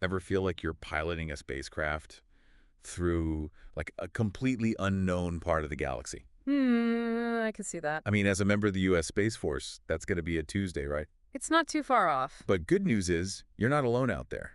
Ever feel like you're piloting a spacecraft through like a completely unknown part of the galaxy? I can see that. I mean, as a member of the U.S. Space Force, that's going to be a Tuesday, right? It's not too far off. But good news is, you're not alone out there.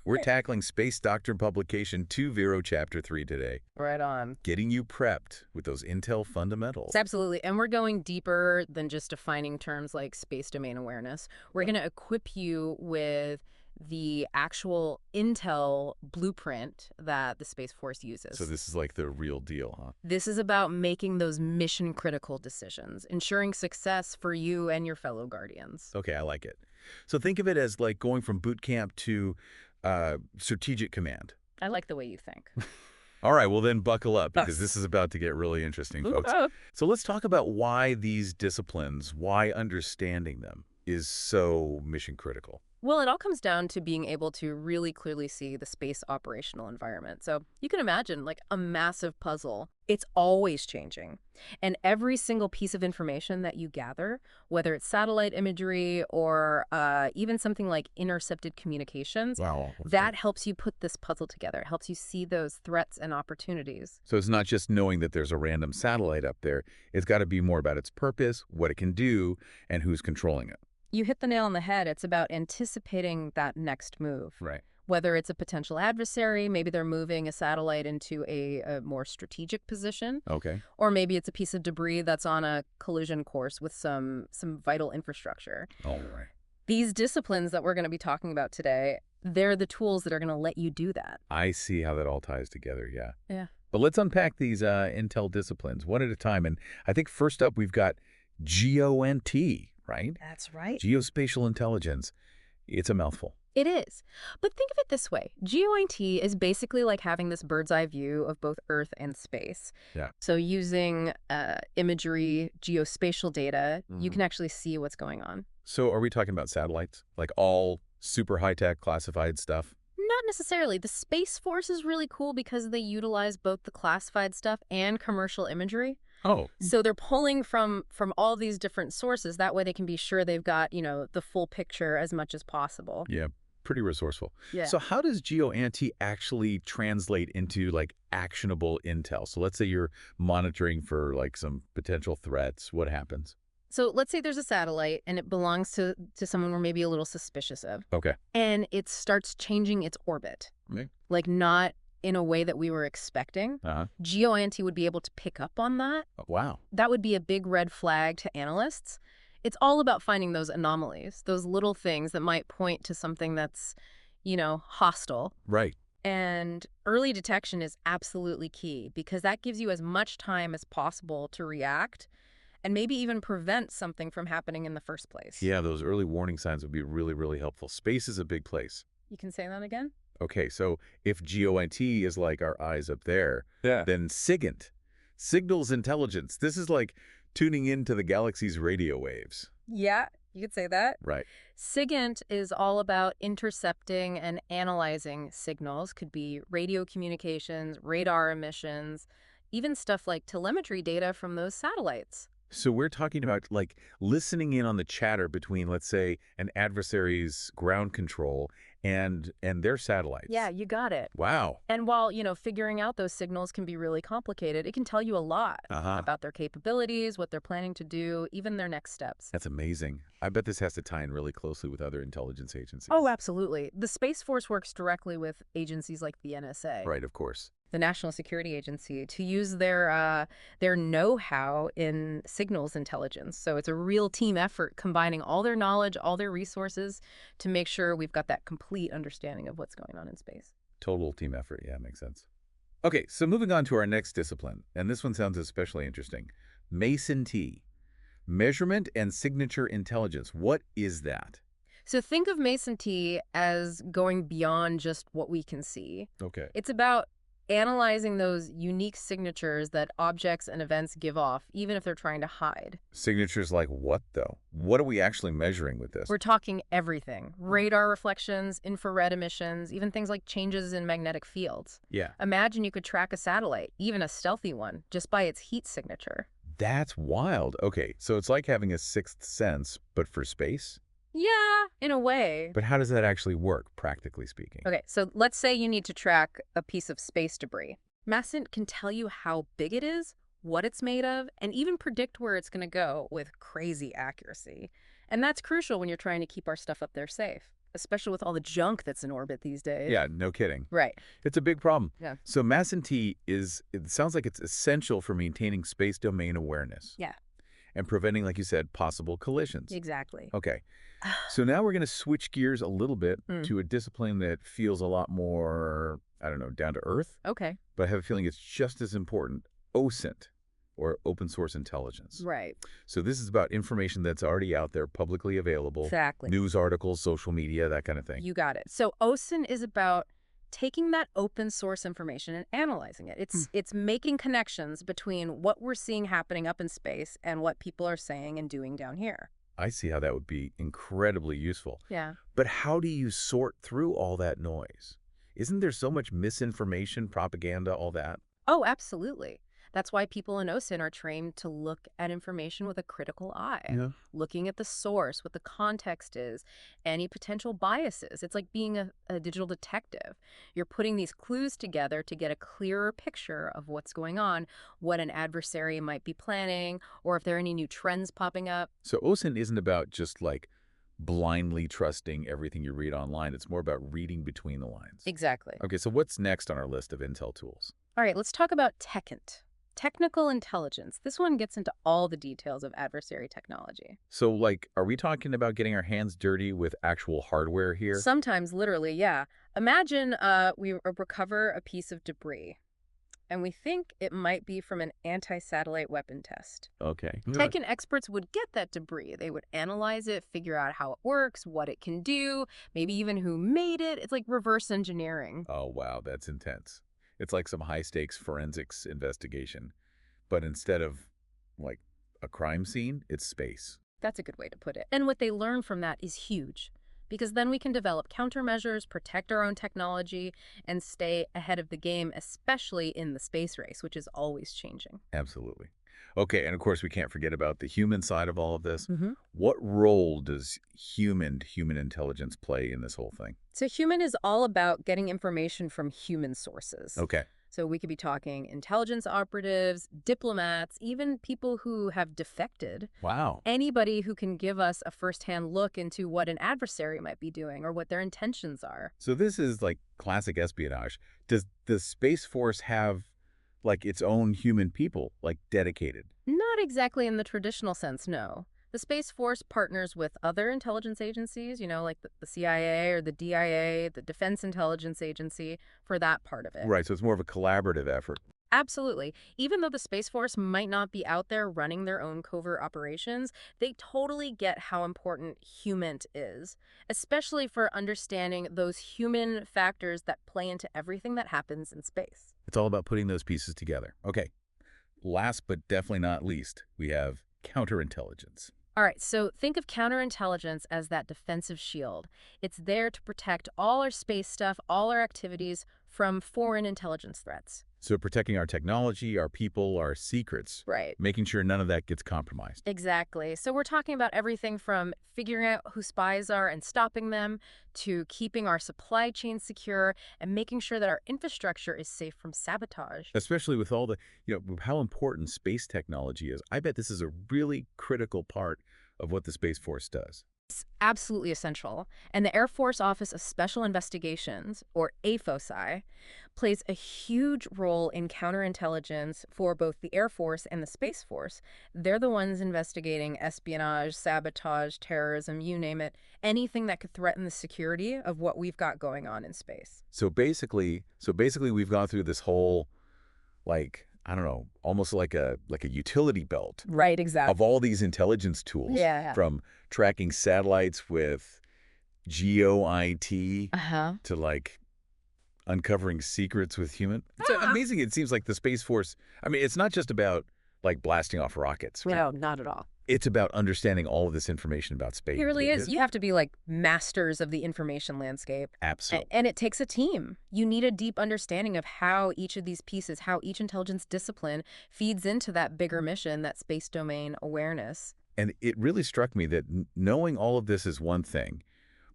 We're tackling Space Doctrine Publication 2.0 Chapter 3 today, Right on. getting you prepped with those Intel fundamentals. Absolutely. And we're going deeper than just defining terms like space domain awareness. We're going to equip you with the actual Intel blueprint that the Space Force uses. So this is like the real deal, huh? This is about making those mission-critical decisions, ensuring success for you and your fellow Guardians. Okay, I like it. So think of it as like going from boot camp to strategic command. I like the way you think. All right, well then buckle up because this is about to get really interesting, folks. So let's talk about why these disciplines, why understanding them is so mission critical. Well, it all comes down to being able to really clearly see the space operational environment. So you can imagine like a massive puzzle. It's always changing. And every single piece of information that you gather, whether it's satellite imagery or even something like intercepted communications, Wow. that helps you put this puzzle together. It helps you see those threats and opportunities. So it's not just knowing that there's a random satellite up there. It's got to be more about its purpose, what it can do, and who's controlling it. You hit the nail on the head. It's about anticipating that next move. Right. Whether it's a potential adversary, maybe they're moving a satellite into a more strategic position, Okay. or maybe it's a piece of debris that's on a collision course with some vital infrastructure. All right. These disciplines that we're going to be talking about today, they're the tools that are going to let you do that. I see how that all ties together, yeah. Yeah. But let's unpack these Intel disciplines one at a time. And I think first up, we've got GONT, right? That's right. Geospatial intelligence. It's a mouthful. It is. But think of it this way. GOINT is basically like having this bird's eye view of both Earth and space. Yeah. So using imagery, geospatial data, you can actually see what's going on. So are we talking about satellites? Like all super high-tech classified stuff? Not necessarily. The Space Force is really cool because they utilize both the classified stuff and commercial imagery. Oh. So they're pulling from all these different sources. That way they can be sure they've got, the full picture as much as possible. Yeah. Pretty resourceful. Yeah. So how does GeoAnt actually translate into like actionable intel? So let's say you're monitoring for like some potential threats. What happens? So let's say there's a satellite and it belongs to someone we're maybe a little suspicious of. Okay. And it starts changing its orbit. Okay. Like not in a way that we were expecting. GeoAnt would be able to pick up on that. Oh, wow. That would be a big red flag to analysts. It's all about finding those anomalies, those little things that might point to something that's, hostile. Right. And early detection is absolutely key because that gives you as much time as possible to react and maybe even prevent something from happening in the first place. Yeah, those early warning signs would be really, really helpful. Space is a big place. You can say that again? Okay, so if GOINT is like our eyes up there, then SIGINT, signals intelligence. This is like tuning into the galaxy's radio waves. Yeah, you could say that. Right. SIGINT is all about intercepting and analyzing signals. Could be radio communications, radar emissions, even stuff like telemetry data from those satellites. So we're talking about like listening in on the chatter between, let's say, an adversary's ground control and their satellites. Yeah, you got it. Wow. And while, figuring out those signals can be really complicated, it can tell you a lot about their capabilities, what they're planning to do, even their next steps. That's amazing. I bet this has to tie in really closely with other intelligence agencies. Oh, absolutely. The Space Force works directly with agencies like the NSA. Right, of course. The National Security Agency, to use their know-how in signals intelligence. So it's a real team effort combining all their knowledge, all their resources to make sure we've got that complete understanding of what's going on in space. Total team effort. Yeah, makes sense. Okay, so moving on to our next discipline, and this one sounds especially interesting. Mason-T, measurement and signature intelligence. What is that? So think of Mason-T as going beyond just what we can see. Okay. It's about analyzing those unique signatures that objects and events give off, even if they're trying to hide. Signatures like what, though? What are we actually measuring with this? We're talking everything. Radar reflections, infrared emissions, even things like changes in magnetic fields. Yeah. Imagine you could track a satellite, even a stealthy one, just by its heat signature. That's wild. Okay, so it's like having a sixth sense, but for space? Yeah, in a way. But how does that actually work, practically speaking? Okay, so let's say you need to track a piece of space debris. Mascent can tell you how big it is, what it's made of, and even predict where it's going to go with crazy accuracy. And that's crucial when you're trying to keep our stuff up there safe, especially with all the junk that's in orbit these days. Yeah, no kidding. Right. It's a big problem. Yeah. So Mascent it sounds like it's essential for maintaining space domain awareness. Yeah. And preventing, like you said, possible collisions. Exactly. Okay. So now we're going to switch gears a little bit to a discipline that feels a lot more, I don't know, down to earth. Okay. But I have a feeling it's just as important, OSINT, or open source intelligence. Right. So this is about information that's already out there, publicly available. Exactly. News articles, social media, that kind of thing. You got it. So OSINT is about taking that open source information and analyzing it. It's making connections between what we're seeing happening up in space and what people are saying and doing down here. I see how that would be incredibly useful. Yeah. But how do you sort through all that noise? Isn't there so much misinformation, propaganda, all that? Oh, absolutely. That's why people in OSINT are trained to look at information with a critical eye, looking at the source, what the context is, any potential biases. It's like being a digital detective. You're putting these clues together to get a clearer picture of what's going on, what an adversary might be planning, or if there are any new trends popping up. So OSINT isn't about just like blindly trusting everything you read online. It's more about reading between the lines. Exactly. Okay, so what's next on our list of intel tools? All right, let's talk about TechInt. Technical intelligence. This one gets into all the details of adversary technology. So, like, are we talking about getting our hands dirty with actual hardware here? Sometimes, literally, yeah. Imagine we recover a piece of debris, and we think it might be from an anti-satellite weapon test. Okay. TechInt experts would get that debris. They would analyze it, figure out how it works, what it can do, maybe even who made it. It's like reverse engineering. Oh, wow, that's intense. It's like some high-stakes forensics investigation. But instead of, like, a crime scene, it's space. That's a good way to put it. And what they learn from that is huge, because then we can develop countermeasures, protect our own technology, and stay ahead of the game, especially in the space race, which is always changing. Absolutely. Okay, and of course we can't forget about the human side of all of this. What role does human intelligence play in this whole thing? So human is all about getting information from human sources. Okay. So we could be talking intelligence operatives, diplomats, even people who have defected. Wow. Anybody who can give us a firsthand look into what an adversary might be doing or what their intentions are. So this is like classic espionage. Does the Space Force have like its own human people, like dedicated? Not exactly in the traditional sense, no. The Space Force partners with other intelligence agencies, you know, like the CIA or the DIA, the Defense Intelligence Agency, for that part of it. Right, so it's more of a collaborative effort. Absolutely. Even though the Space Force might not be out there running their own covert operations, they totally get how important HUMINT is, especially for understanding those human factors that play into everything that happens in space. It's all about putting those pieces together. Okay. Last but definitely not least, we have counterintelligence. All right, so think of counterintelligence as that defensive shield. It's there to protect all our space stuff, all our activities from foreign intelligence threats. So protecting our technology, our people, our secrets. Right. Making sure none of that gets compromised. Exactly. So we're talking about everything from figuring out who spies are and stopping them, to keeping our supply chain secure and making sure that our infrastructure is safe from sabotage. Especially with all the, how important space technology is. I bet this is a really critical part of what the Space Force does. It's absolutely essential. And the Air Force Office of Special Investigations, or AFOSI, plays a huge role in counterintelligence for both the Air Force and the Space Force. They're the ones investigating espionage, sabotage, terrorism, you name it, anything that could threaten the security of what we've got going on in space. So basically we've gone through this whole, like, I don't know, almost like a utility belt. Right, exactly. Of all these intelligence tools. Yeah. From tracking satellites with GeoIT to like uncovering secrets with human. It's amazing. It seems like the Space Force, I mean, it's not just about like blasting off rockets. No, not at all. It's about understanding all of this information about space. It really is. You have to be like masters of the information landscape. Absolutely. And it takes a team. You need a deep understanding of how each of these pieces, how each intelligence discipline feeds into that bigger mission, that space domain awareness. And it really struck me that knowing all of this is one thing,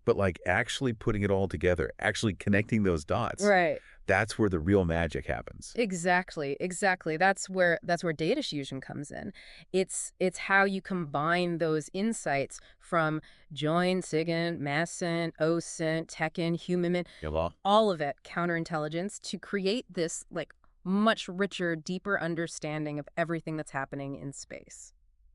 but like actually putting it all together, actually connecting those dots, Right. that's where the real magic happens. Exactly, exactly. That's where data fusion comes in. It's how you combine those insights from join, SIGINT, MASCINT, OSINT, TECHIN, HUMINT, Yeah, well, all of it counterintelligence to create this like much richer, deeper understanding of everything that's happening in space.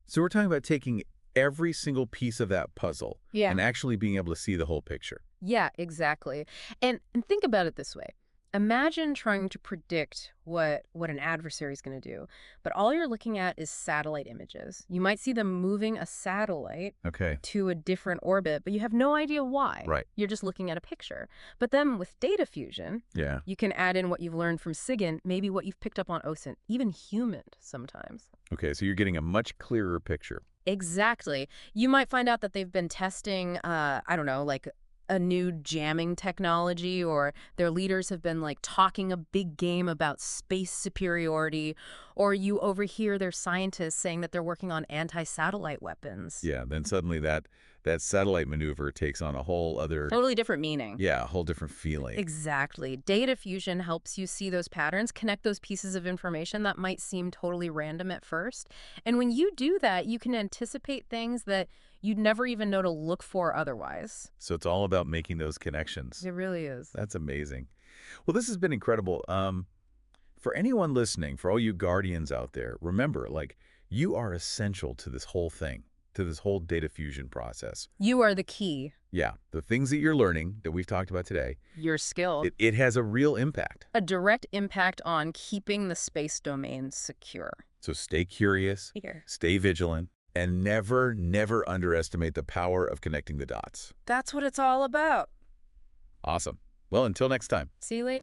so we're talking about taking every single piece of that puzzle Yeah. and actually being able to see the whole picture. Yeah, exactly. And think about it this way. Imagine trying to predict what an adversary is going to do, but all you're looking at is satellite images. You might see them moving a satellite Okay. to a different orbit, but you have no idea why. Right. You're just looking at a picture. But then with data fusion, Yeah. you can add in what you've learned from SIGINT, maybe what you've picked up on OSINT, even HUMINT sometimes. Okay, so you're getting a much clearer picture. Exactly. You might find out that they've been testing, I don't know, like a new jamming technology, or their leaders have been like talking a big game about space superiority, or you overhear their scientists saying that they're working on anti-satellite weapons. Yeah, then suddenly that satellite maneuver takes on a whole other, Totally different meaning. yeah, a whole different feeling. Exactly. Data fusion helps you see those patterns, connect those pieces of information that might seem totally random at first. And when you do that, you can anticipate things that you'd never even know to look for otherwise. So it's all about making those connections. It really is. That's amazing. Well, this has been incredible. For anyone listening, for all you guardians out there, remember, like, you are essential to this whole thing, to this whole data fusion process. You are the key. Yeah, the things that you're learning that we've talked about today, Your skill. it has a real impact. A direct impact on keeping the space domain secure. So stay curious, Here. stay vigilant, and never, never underestimate the power of connecting the dots. That's what it's all about. Awesome. Well, until next time. See you later.